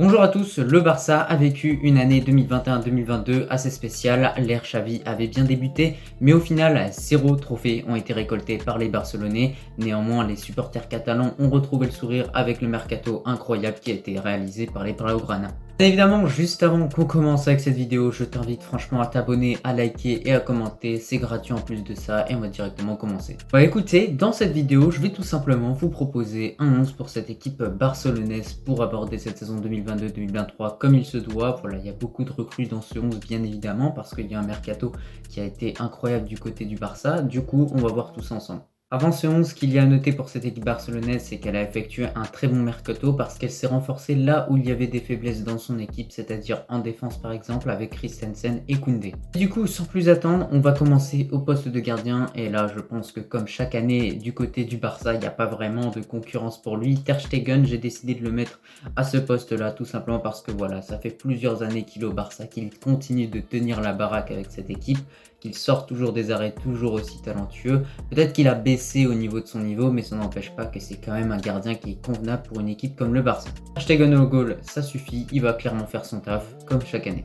Bonjour à tous, le Barça a vécu une année 2021-2022 assez spéciale. L'ère Xavi avait bien débuté, mais au final, 0 trophées ont été récoltés par les Barcelonais. Néanmoins, les supporters catalans ont retrouvé le sourire avec le mercato incroyable qui a été réalisé par les Blaugrana. Bien évidemment, juste avant qu'on commence avec cette vidéo, je t'invite franchement à t'abonner, à liker et à commenter, c'est gratuit en plus de ça et on va directement commencer. Écoutez, dans cette vidéo, je vais tout simplement vous proposer un 11 pour cette équipe barcelonaise pour aborder cette saison 2022-2023 comme il se doit. Voilà, il y a beaucoup de recrues dans ce 11 bien évidemment parce qu'il y a un mercato qui a été incroyable du côté du Barça. Du coup, on va voir tout ça ensemble. Avant ce 11, ce qu'il y a à noter pour cette équipe barcelonaise, c'est qu'elle a effectué un très bon mercato parce qu'elle s'est renforcée là où il y avait des faiblesses dans son équipe, c'est-à-dire en défense par exemple avec Christensen et Koundé. Du coup, sans plus attendre, on va commencer au poste de gardien et là je pense que comme chaque année du côté du Barça, il n'y a pas vraiment de concurrence pour lui. Ter Stegen, j'ai décidé de le mettre à ce poste-là tout simplement parce que voilà, ça fait plusieurs années qu'il est au Barça, qu'il continue de tenir la baraque avec cette équipe, qu'il sort toujours des arrêts toujours aussi talentueux. Peut-être qu'il a baissé au niveau de son niveau, mais ça n'empêche pas que c'est quand même un gardien qui est convenable pour une équipe comme le Barça. Ter Stegen au goal, ça suffit, il va clairement faire son taf, comme chaque année.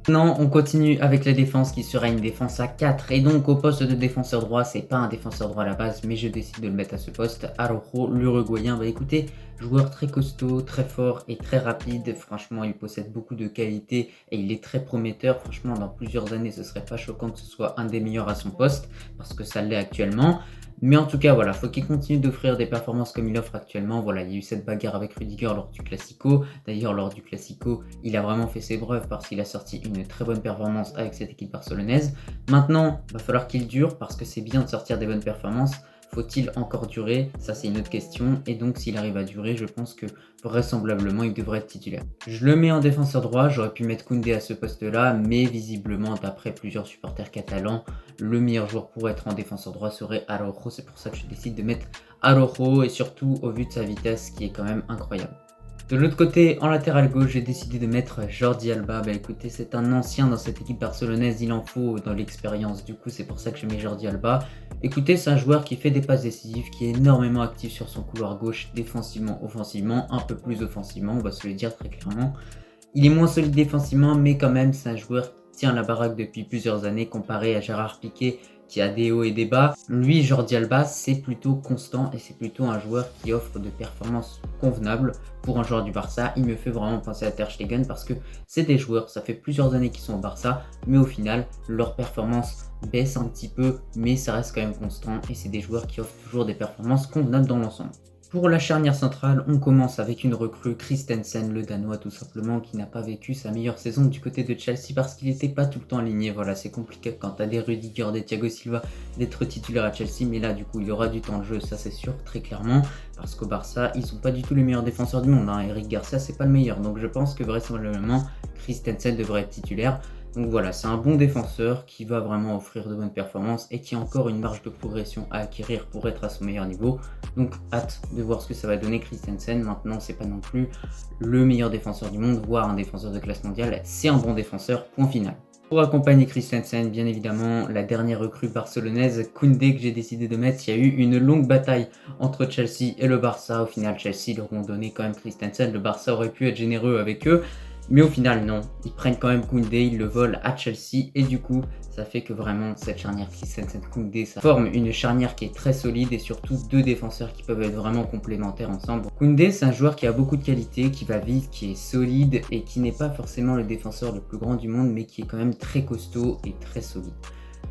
Maintenant, on continue avec la défense qui sera une défense à 4 et donc au poste de défenseur droit, c'est pas un défenseur droit à la base, mais je décide de le mettre à ce poste. Araujo, l'Uruguayen, écoutez, joueur très costaud, très fort et très rapide. Franchement, il possède beaucoup de qualités et il est très prometteur. Franchement, dans plusieurs années, ce serait pas choquant que ce soit un des meilleurs à son poste parce que ça l'est actuellement. Mais en tout cas, voilà, faut qu'il continue d'offrir des performances comme il offre actuellement. Voilà, il y a eu cette bagarre avec Rudiger lors du Classico. D'ailleurs, lors du Classico, il a vraiment fait ses preuves parce qu'il a sorti une très bonne performance avec cette équipe barcelonaise. Maintenant, il va falloir qu'il dure parce que c'est bien de sortir des bonnes performances. Faut-il encore durer? Ça, c'est une autre question. Et donc, s'il arrive à durer, je pense que vraisemblablement, il devrait être titulaire. Je le mets en défenseur droit. J'aurais pu mettre Koundé à ce poste-là, mais visiblement, d'après plusieurs supporters catalans, le meilleur joueur pour être en défenseur droit serait Araujo. C'est pour ça que je décide de mettre Araujo et surtout au vu de sa vitesse qui est quand même incroyable. De l'autre côté, en latéral gauche, j'ai décidé de mettre Jordi Alba. Écoutez, c'est un ancien dans cette équipe barcelonaise, il en faut dans l'expérience. Du coup, c'est pour ça que je mets Jordi Alba. Écoutez, c'est un joueur qui fait des passes décisives, qui est énormément actif sur son couloir gauche, défensivement, offensivement, un peu plus offensivement, on va se le dire très clairement. Il est moins solide défensivement, mais quand même, c'est un joueur qui tient la baraque depuis plusieurs années, comparé à Gérard Piqué, qui a des hauts et des bas. Lui, Jordi Alba, c'est plutôt constant et c'est plutôt un joueur qui offre de performances convenables pour un joueur du Barça. Il me fait vraiment penser à Ter Stegen parce que c'est des joueurs, ça fait plusieurs années qu'ils sont au Barça, mais au final, leur performance baisse un petit peu, mais ça reste quand même constant et c'est des joueurs qui offrent toujours des performances convenables dans l'ensemble. Pour la charnière centrale, on commence avec une recrue, Christensen, le Danois tout simplement, qui n'a pas vécu sa meilleure saison du côté de Chelsea parce qu'il n'était pas tout le temps aligné. Voilà, c'est compliqué quand tu as des Rudiger, des Thiago Silva d'être titulaire à Chelsea, mais là du coup il aura du temps de jeu, ça c'est sûr, très clairement, parce qu'au Barça, ils sont pas du tout les meilleurs défenseurs du monde. Eric Garcia, c'est pas le meilleur, donc je pense que vraisemblablement Christensen devrait être titulaire. Donc voilà, c'est un bon défenseur qui va vraiment offrir de bonnes performances et qui a encore une marge de progression à acquérir pour être à son meilleur niveau. Donc hâte de voir ce que ça va donner Christensen. Maintenant, c'est pas non plus le meilleur défenseur du monde, voire un défenseur de classe mondiale. C'est un bon défenseur, point final. Pour accompagner Christensen, bien évidemment, la dernière recrue barcelonaise, Koundé, que j'ai décidé de mettre. Il y a eu une longue bataille entre Chelsea et le Barça. Au final, Chelsea leur ont donné quand même Christensen. Le Barça aurait pu être généreux avec eux. Mais au final, non. Ils prennent quand même Koundé, ils le volent à Chelsea. Et du coup, ça fait que vraiment, cette charnière Christensen-Koundé, ça forme une charnière qui est très solide et surtout deux défenseurs qui peuvent être vraiment complémentaires ensemble. Koundé, c'est un joueur qui a beaucoup de qualités, qui va vite, qui est solide et qui n'est pas forcément le défenseur le plus grand du monde, mais qui est quand même très costaud et très solide.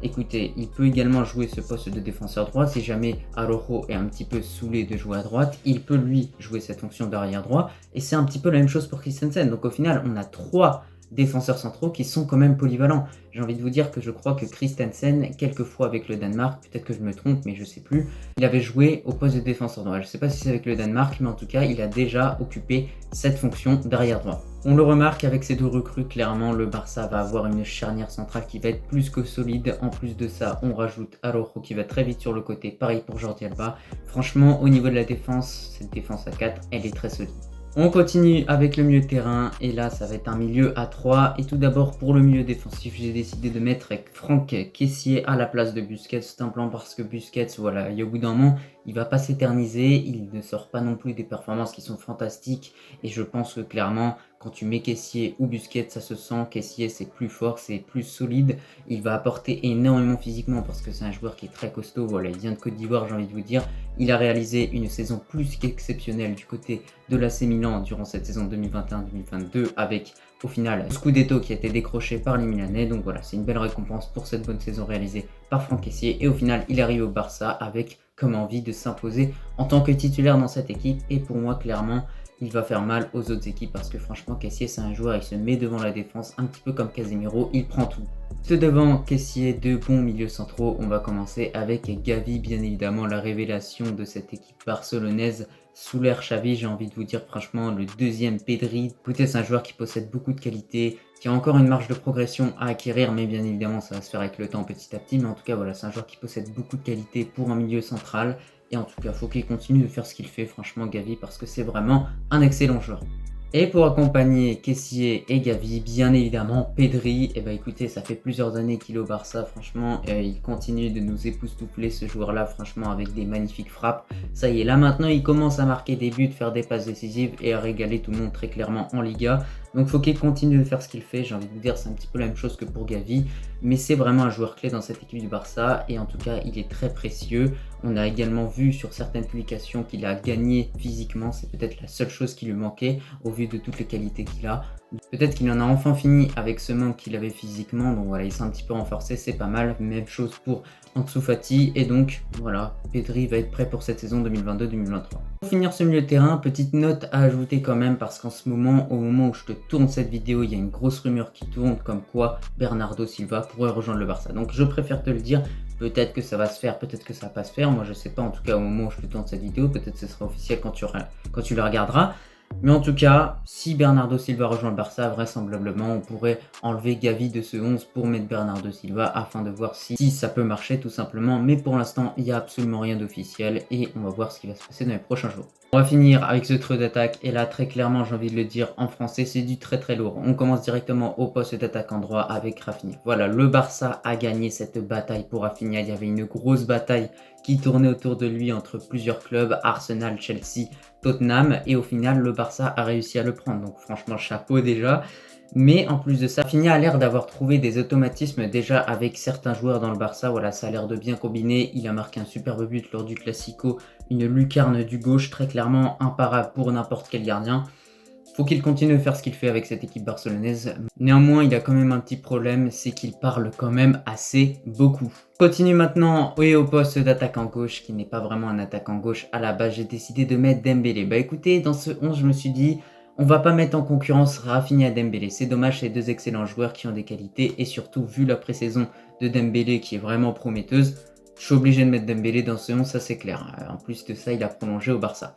Écoutez, il peut également jouer ce poste de défenseur droit si jamais Araujo est un petit peu saoulé de jouer à droite. Il peut lui jouer cette fonction d'arrière droit et c'est un petit peu la même chose pour Christensen. Donc au final, on a trois défenseurs centraux qui sont quand même polyvalents. J'ai envie de vous dire que je crois que Christensen, quelquefois avec le Danemark, peut-être que je me trompe, mais je sais plus, il avait joué au poste de défenseur droit. Je sais pas si c'est avec le Danemark, mais en tout cas, il a déjà occupé cette fonction d'arrière droit. On le remarque avec ces deux recrues, clairement, le Barça va avoir une charnière centrale qui va être plus que solide. En plus de ça, on rajoute Araujo qui va très vite sur le côté. Pareil pour Jordi Alba. Franchement, au niveau de la défense, cette défense à 4, elle est très solide. On continue avec le milieu de terrain et là ça va être un milieu à 3 et tout d'abord pour le milieu défensif j'ai décidé de mettre Franck Kessié à la place de Busquets, tout simplement parce que Busquets, voilà, au bout d'un moment il va pas s'éterniser, il ne sort pas non plus des performances qui sont fantastiques et je pense que clairement quand tu mets Kessié ou Busquets, ça se sent. Kessié c'est plus fort, c'est plus solide, il va apporter énormément physiquement parce que c'est un joueur qui est très costaud, voilà, il vient de Côte d'Ivoire, j'ai envie de vous dire. Il a réalisé une saison plus qu'exceptionnelle du côté de l'AC Milan durant cette saison 2021-2022 avec au final Scudetto qui a été décroché par les Milanais. Donc voilà, c'est une belle récompense pour cette bonne saison réalisée par Franck Kessié. Et au final, il arrive au Barça avec comme envie de s'imposer en tant que titulaire dans cette équipe. Et pour moi, clairement, il va faire mal aux autres équipes parce que franchement, Kessié, c'est un joueur, il se met devant la défense un petit peu comme Casemiro, il prend tout. Tout devant Kessié, deux bons milieux centraux, on va commencer avec Gavi, bien évidemment la révélation de cette équipe barcelonaise sous l'ère Xavi, j'ai envie de vous dire franchement le deuxième Pedri. Écoutez, c'est un joueur qui possède beaucoup de qualités, qui a encore une marge de progression à acquérir, mais bien évidemment ça va se faire avec le temps petit à petit, mais en tout cas voilà, c'est un joueur qui possède beaucoup de qualités pour un milieu central, et en tout cas faut qu'il continue de faire ce qu'il fait franchement Gavi, parce que c'est vraiment un excellent joueur. Et pour accompagner Kessié et Gavi, bien évidemment, Pedri, et bah écoutez, ça fait plusieurs années qu'il est au Barça, franchement, il continue de nous époustoufler ce joueur-là, franchement, avec des magnifiques frappes. Ça y est, là maintenant, il commence à marquer des buts, faire des passes décisives et à régaler tout le monde très clairement en Liga. Donc faut qu'il continue de faire ce qu'il fait, j'ai envie de vous dire, c'est un petit peu la même chose que pour Gavi, mais c'est vraiment un joueur clé dans cette équipe du Barça, et en tout cas, il est très précieux. On a également vu sur certaines publications qu'il a gagné physiquement, c'est peut-être la seule chose qui lui manquait au vu de toutes les qualités qu'il a. Peut-être qu'il en a enfin fini avec ce manque qu'il avait physiquement, donc voilà, il s'est un petit peu renforcé, c'est pas mal. Même chose pour Ansu Fati, et donc voilà, Pedri va être prêt pour cette saison 2022-2023. Pour finir ce milieu de terrain, petite note à ajouter quand même, parce qu'en ce moment, au moment où je te tourne cette vidéo, il y a une grosse rumeur qui tourne comme quoi Bernardo Silva pourrait rejoindre le Barça. Donc je préfère te le dire, peut-être que ça va se faire, peut-être que ça va pas se faire, moi je sais pas, en tout cas au moment où je te tourne cette vidéo, peut-être que ce sera officiel quand tu la regarderas. Mais en tout cas, si Bernardo Silva rejoint le Barça, vraisemblablement, on pourrait enlever Gavi de ce 11 pour mettre Bernardo Silva afin de voir si ça peut marcher tout simplement. Mais pour l'instant, il n'y a absolument rien d'officiel et on va voir ce qui va se passer dans les prochains jours. On va finir avec ce trio d'attaque et là, très clairement, j'ai envie de le dire en français, c'est du très très lourd. On commence directement au poste d'attaquant droit avec Rafinha. Voilà, le Barça a gagné cette bataille pour Rafinha. Il y avait une grosse bataille qui tournait autour de lui entre plusieurs clubs, Arsenal, Chelsea, Tottenham, et au final le Barça a réussi à le prendre, donc franchement chapeau déjà. Mais en plus de ça, Rafinha a l'air d'avoir trouvé des automatismes déjà avec certains joueurs dans le Barça, voilà, ça a l'air de bien combiner. Il a marqué un superbe but lors du Classico, une lucarne du gauche très clairement imparable pour n'importe quel gardien. Faut qu'il continue de faire ce qu'il fait avec cette équipe barcelonaise. Néanmoins, il a quand même un petit problème, c'est qu'il parle quand même assez beaucoup. Continue maintenant au poste d'attaquant gauche, qui n'est pas vraiment un attaquant gauche à la base. J'ai décidé de mettre Dembélé. Bah écoutez, dans ce 11, je me suis dit, on va pas mettre en concurrence Rafinha et Dembélé. C'est dommage, c'est deux excellents joueurs qui ont des qualités, et surtout, vu la pré-saison de Dembélé qui est vraiment prometteuse, je suis obligé de mettre Dembélé dans ce 11, ça c'est clair. En plus de ça, il a prolongé au Barça.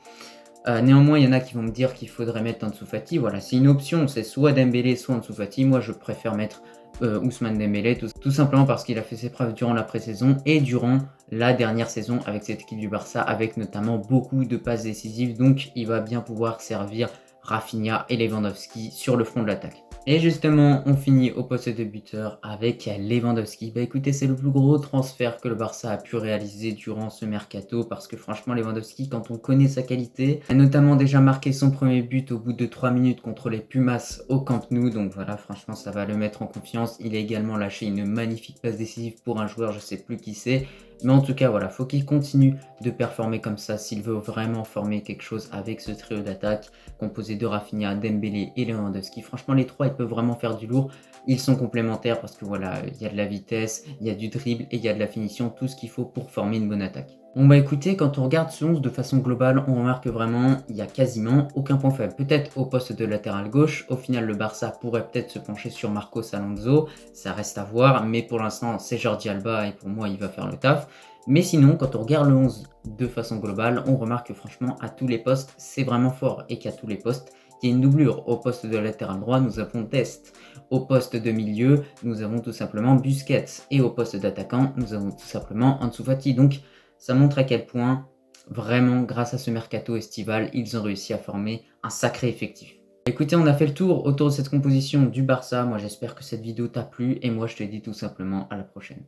Néanmoins, il y en a qui vont me dire qu'il faudrait mettre Ansu Fati. Voilà, c'est une option, c'est soit Dembélé, soit Ansu Fati. Moi, je préfère mettre Ousmane Dembélé, tout simplement parce qu'il a fait ses preuves durant la pré-saison et durant la dernière saison avec cette équipe du Barça, avec notamment beaucoup de passes décisives. Donc, il va bien pouvoir servir Rafinha et Lewandowski sur le front de l'attaque. Et justement, on finit au poste de buteur avec Lewandowski. Bah écoutez, c'est le plus gros transfert que le Barça a pu réaliser durant ce mercato, parce que franchement, Lewandowski, quand on connaît sa qualité, a notamment déjà marqué son premier but au bout de 3 minutes contre les Pumas au Camp Nou. Donc voilà, franchement, ça va le mettre en confiance. Il a également lâché une magnifique passe décisive pour un joueur, je sais plus qui c'est. Mais en tout cas, voilà, faut qu'il continue de performer comme ça s'il veut vraiment former quelque chose avec ce trio d'attaque composé de Rafinha, Dembélé et Lewandowski. Franchement, les trois, ils peuvent vraiment faire du lourd. Ils sont complémentaires parce que voilà, il y a de la vitesse, il y a du dribble et il y a de la finition, tout ce qu'il faut pour former une bonne attaque. Bon bah écoutez, quand on regarde ce 11 de façon globale, on remarque vraiment il n'y a quasiment aucun point faible. Peut-être au poste de latéral gauche, au final le Barça pourrait peut-être se pencher sur Marcos Alonso, ça reste à voir, mais pour l'instant c'est Jordi Alba et pour moi il va faire le taf. Mais sinon, quand on regarde le 11 de façon globale, on remarque que franchement à tous les postes c'est vraiment fort, et qu'à tous les postes il y a une doublure. Au poste de latéral droit, nous avons Dest. Au poste de milieu, nous avons tout simplement Busquets. Et au poste d'attaquant, nous avons tout simplement Ansu Fati. Donc ça montre à quel point, vraiment, grâce à ce mercato estival, ils ont réussi à former un sacré effectif. Écoutez, on a fait le tour autour de cette composition du Barça. Moi, j'espère que cette vidéo t'a plu et moi, je te dis tout simplement à la prochaine.